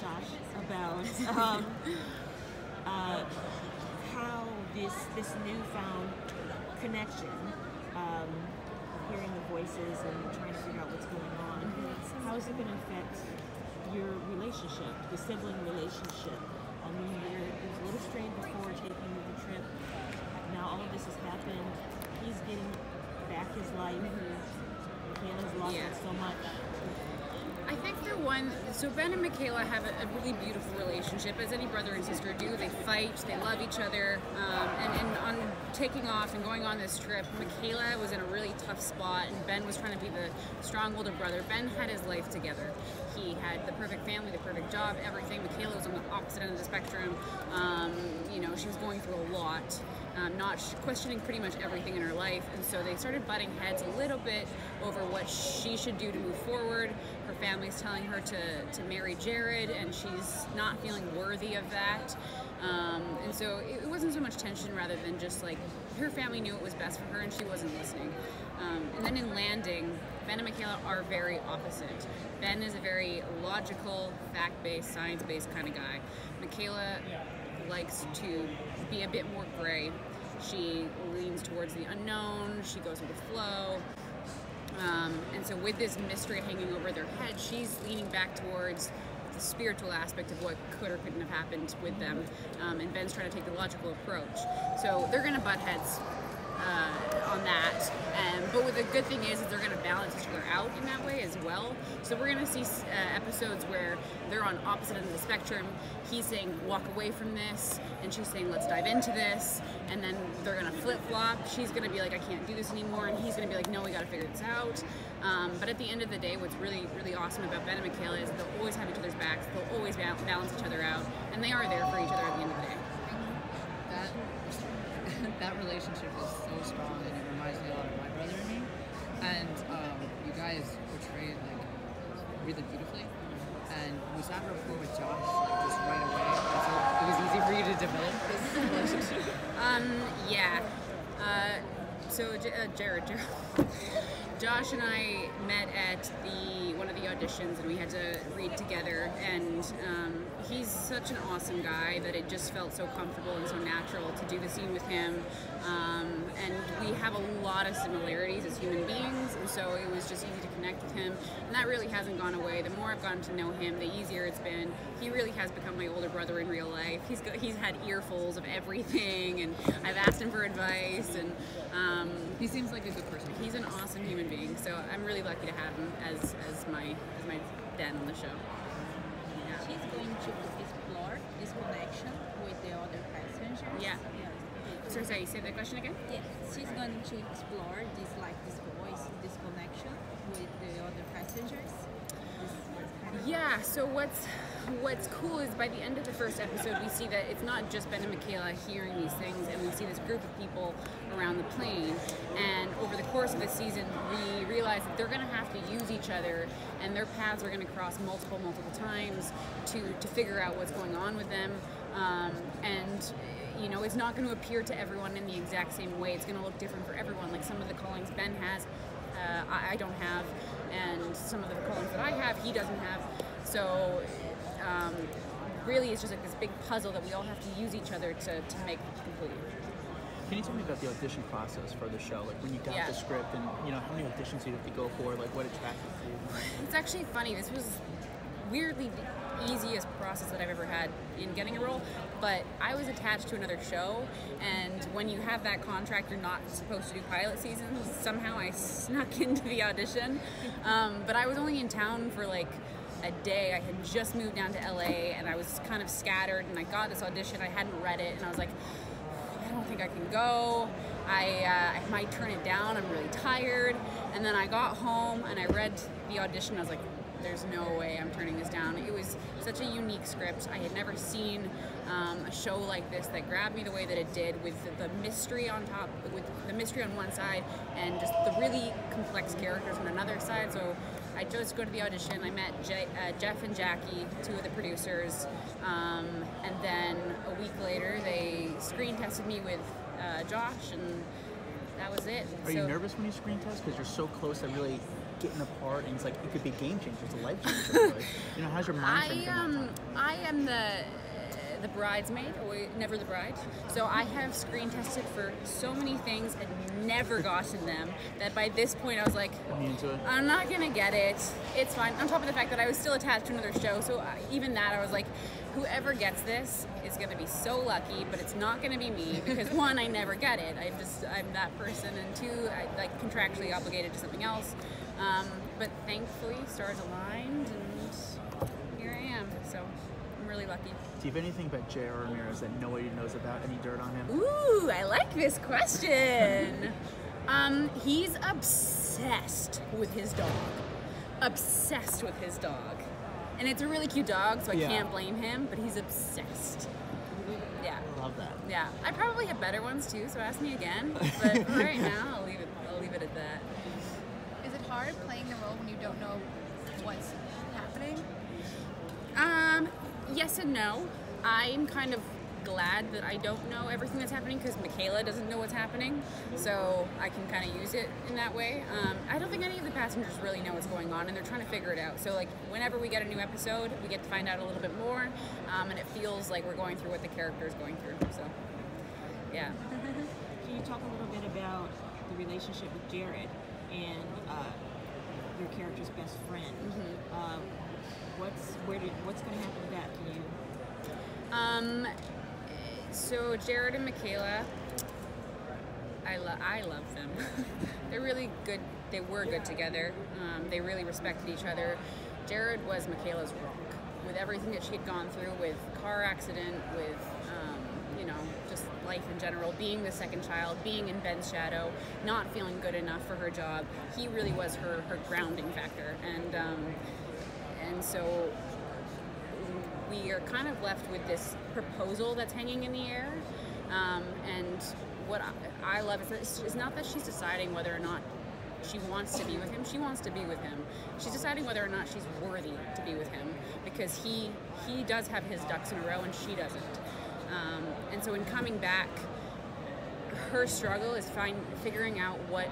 Josh about how this newfound connection, hearing the voices and trying to figure out what's going on. How is it going to affect your relationship, the sibling relationship? I mean, it was a little strained before taking the trip. Now all of this has happened. He's getting back his life. Michaela's lost it so much. I think for one, so Ben and Michaela have a really beautiful relationship, as any brother and sister do. They fight, they love each other, and on taking off and going on this trip, Michaela was in a really tough spot, and Ben was trying to be the strong older brother. Ben had his life together. He had the perfect family, the perfect job, everything. Michaela was on the opposite end of the spectrum. She was going through a lot, not questioning pretty much everything in her life, and so they started butting heads a little bit over what she should do to move forward. Her family's telling her to marry Jared, and she's not feeling worthy of that. And so it wasn't so much tension, rather than just like her family knew it was best for her and she wasn't listening. And then in landing, Ben and Michaela are very opposite. Ben is a very logical, fact-based, science-based kind of guy. Michaela likes to be a bit more gray. She leans towards the unknown, she goes with the flow. And so with this mystery hanging over their head, she's leaning back towards the spiritual aspect of what could or couldn't have happened with them. And Ben's trying to take the logical approach. So they're going to butt heads on that. But the good thing is they're going to balance each other out in that way as well. So we're going to see episodes where they're on opposite ends of the spectrum. He's saying, walk away from this, and she's saying, let's dive into this. And then they're going to flip-flop. She's going to be like, I can't do this anymore, and he's going to be like, no, we got to figure this out. But at the end of the day, what's really, really awesome about Ben and Michaela is they'll always have each other's backs. They'll always balance each other out, and they are there for each other at the end of the day. That relationship is so strong, and it reminds me a lot of my brother and me. And you guys portrayed like really beautifully. And was that rapport with Josh like just right away? So it was easy for you to develop this relationship. Jared. Josh and I met at one of the auditions, and we had to read together, and he's such an awesome guy that it just felt so comfortable and so natural to do the scene with him, and we have a lot of similarities as human beings, and so it was just easy to connect with him, and that really hasn't gone away. The more I've gotten to know him, the easier it's been. He really has become my older brother in real life. He's had earfuls of everything, and I've asked him for advice, and he seems like a good person. He's an awesome human being, so I'm really lucky to have him as my dad on the show. Yeah. She's going to explore this connection with the other passengers. Yeah. Sorry, you say that question again? Yes. She's going to explore this voice, this connection with the other passengers. Yeah, so what's cool is by the end of the first episode, we see that it's not just Ben and Michaela hearing these things, and we see this group of people around the plane, and over the course of the season, we realize that they're going to have to use each other, and their paths are going to cross multiple times to figure out what's going on with them, and it's not going to appear to everyone in the exact same way. It's going to look different for everyone. Like some of the callings Ben has, I don't have, and some of the callings that I have, he doesn't have. So really it's just like this big puzzle that we all have to use each other to make complete. Can you tell me about the audition process for the show? Like when you got the script, and how many auditions you have to go for, like what attracted you? It's actually funny. This was weirdly the easiest process that I've ever had in getting a role, but I was attached to another show, and when you have that contract, you're not supposed to do pilot seasons. Somehow I snuck into the audition, but I was only in town for like a day. I had just moved down to LA, and I was kind of scattered, and I got this audition. I hadn't read it, and I was like, I don't think I can go. I might turn it down. I'm really tired. And then I got home and I read the audition. I was like, there's no way I'm turning this down. It was such a unique script. I had never seen a show like this that grabbed me the way that it did, with the mystery on top, with the mystery on one side and just the really complex characters on another side. So I chose to go to the audition. I met Jeff and Jackie, two of the producers, and then a week later they screen tested me with Josh, and that was it. Are you nervous when you screen test? Because you're so close that really getting apart, and it's like it could be a game changer, it's a life changer. Like, you know, how's your mind frame from that time? I am the bridesmaid, or never the bride. So I have screen tested for so many things and never gotten them that by this point I was like, I'm not gonna get it. It's fine. On top of the fact that I was still attached to another show, so even that I was like, whoever gets this is gonna be so lucky, but it's not gonna be me because one, I never get it. I'm that person, and two, I like contractually obligated to something else. But thankfully, stars aligned, and here I am. So I'm really lucky. Do you have anything about J.R. Ramirez that nobody knows about? Any dirt on him? Ooh, I like this question. He's obsessed with his dog. Obsessed with his dog. And it's a really cute dog, so I can't blame him, but he's obsessed. Yeah. I love that. Yeah. I probably have better ones too, so ask me again. But for right now, I'll leave it at that. Is it hard playing the role when you don't know what's happening? Yes and no. I'm kind of glad that I don't know everything that's happening because Michaela doesn't know what's happening, so I can kind of use it in that way. I don't think any of the passengers really know what's going on, and they're trying to figure it out. So like whenever we get a new episode, we get to find out a little bit more, and it feels like we're going through what the character is going through. So yeah. Can you talk a little bit about the relationship with Jared and your character's best friend? What's going to happen with that? Can you? So Jared and Michaela, I love them. They're really good. They were good together. They really respected each other. Jared was Michaela's rock with everything that she had gone through, with car accident, with just life in general, being the second child, being in Ben's shadow, not feeling good enough for her job. He really was her grounding factor, and so we are kind of left with this proposal that's hanging in the air, and what I love is that it's not that she's deciding whether or not she wants to be with him. She wants to be with him. She's deciding whether or not she's worthy to be with him, because he does have his ducks in a row and she doesn't. And so in coming back, her struggle is figuring out what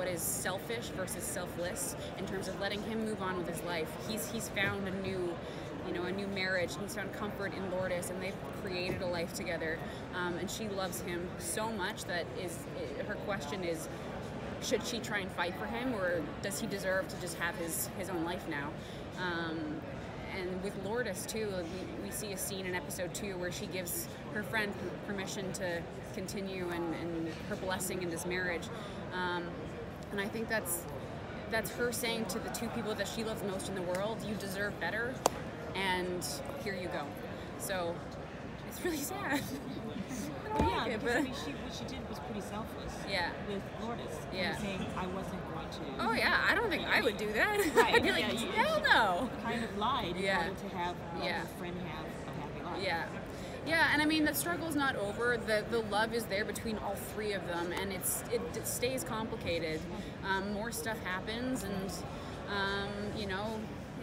is selfish versus selfless in terms of letting him move on with his life. He's found a new marriage. He's found comfort in Lourdes, and they've created a life together. And she loves him so much that her question is, should she try and fight for him, or does he deserve to just have his own life now? And with Lourdes too, we see a scene in episode 2 where she gives her friend permission to continue and her blessing in this marriage. And I think that's her saying to the two people that she loves most in the world, you deserve better, and here you go. So it's really sad. What she did was pretty selfless. Yeah. With Lourdes. Yeah. Saying, I wasn't going to. Oh yeah, I don't think I would do that. Right. I'd be like, hell no. Kind of lied in order to have her friend have a happy life. Yeah. Yeah, and I mean, the struggle's not over. The love is there between all three of them, and it stays complicated. More stuff happens, and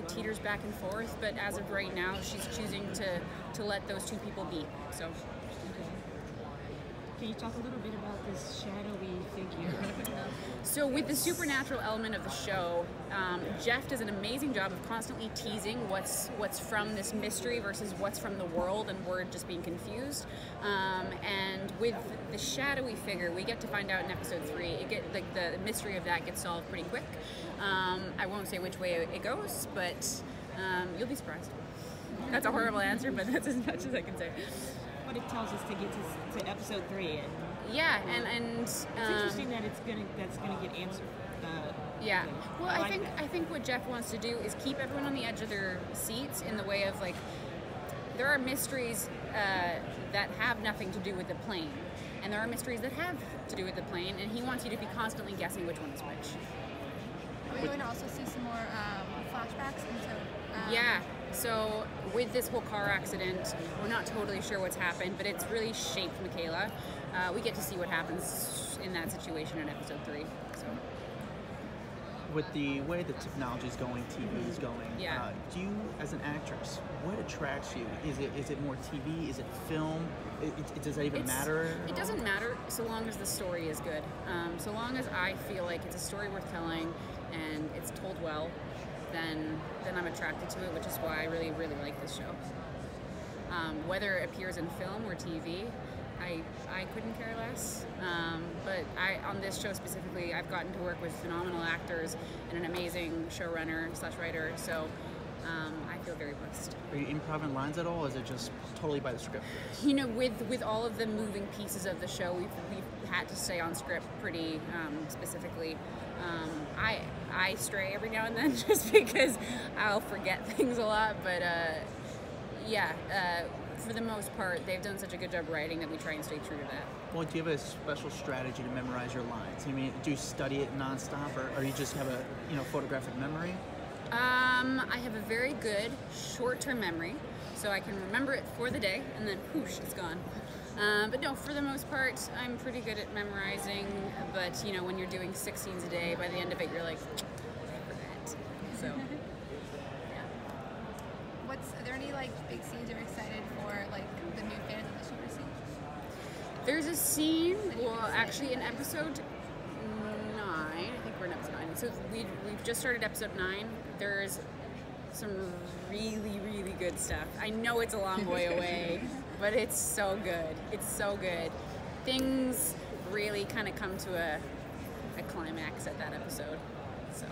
it teeters back and forth. But as of right now, she's choosing to let those two people be. So. Can you talk a little bit about this shadowy figure? So with the supernatural element of the show, Jeff does an amazing job of constantly teasing what's from this mystery versus what's from the world, and we're just being confused. And with the shadowy figure, we get to find out in episode 3. The mystery of that gets solved pretty quick. I won't say which way it goes, but you'll be surprised. That's a horrible answer, but that's as much as I can say. What it tells us to get to episode 3, and and it's interesting that that's gonna get answered. Yeah. Well, I think what Jeff wants to do is keep everyone on the edge of their seats in the way of, like, there are mysteries that have nothing to do with the plane, and there are mysteries that have to do with the plane, and he wants you to be constantly guessing which one is which. Are we going to also see some more flashbacks into? Yeah. So with this whole car accident, we're not totally sure what's happened, but it's really shaped Michaela. We get to see what happens in that situation in episode 3. So. With the way the technology is going, TV is going, do you, as an actress, what attracts you? Is it more TV? Is it film? Does that even matter? It doesn't matter so long as the story is good. So long as I feel like it's a story worth telling, and it's told well, then I'm attracted to it, which is why I really, really like this show. Whether it appears in film or TV, I couldn't care less. But on this show specifically, I've gotten to work with phenomenal actors and an amazing showrunner / writer, so I feel very blessed. Are you improvising lines at all, or is it just totally by the script? You know, with all of the moving pieces of the show, we've had to stay on script pretty specifically. I stray every now and then just because I'll forget things a lot, but for the most part, they've done such a good job writing that we try and stay true to that. Well, do you have a special strategy to memorize your lines? I mean, do you study it nonstop, or you just have a photographic memory? I have a very good short-term memory, so I can remember it for the day, and then whoosh, it's gone. But no, for the most part, I'm pretty good at memorizing, but when you're doing 6 scenes a day, by the end of it, you're like, I forgot. So, yeah. Are there any big scenes you're excited for, the new fans of the show to see? There's a scene, actually in episode 9, I think we're in episode 9, so we've just started episode 9. There's some really, really good stuff. I know it's a long way away, but it's so good. It's so good. Things really kind of come to a climax at that episode. So.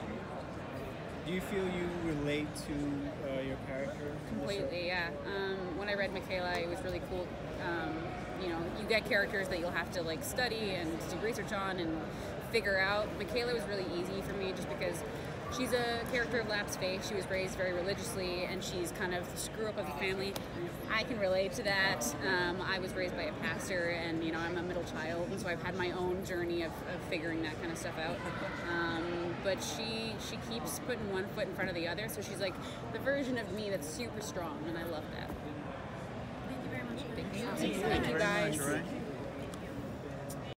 Do you feel you relate to your character? Completely, yeah. When I read Michaela, it was really cool. You get characters that you'll have to study and do research on and figure out. Michaela was really easy for me just because she's a character of lapsed faith. She was raised very religiously, and she's kind of the screw up of the family. I can relate to that. I was raised by a pastor, and I'm a middle child, and so I've had my own journey of figuring that kind of stuff out. But she keeps putting one foot in front of the other, so she's the version of me that's super strong, and I love that. Thank you very much. Thank you guys.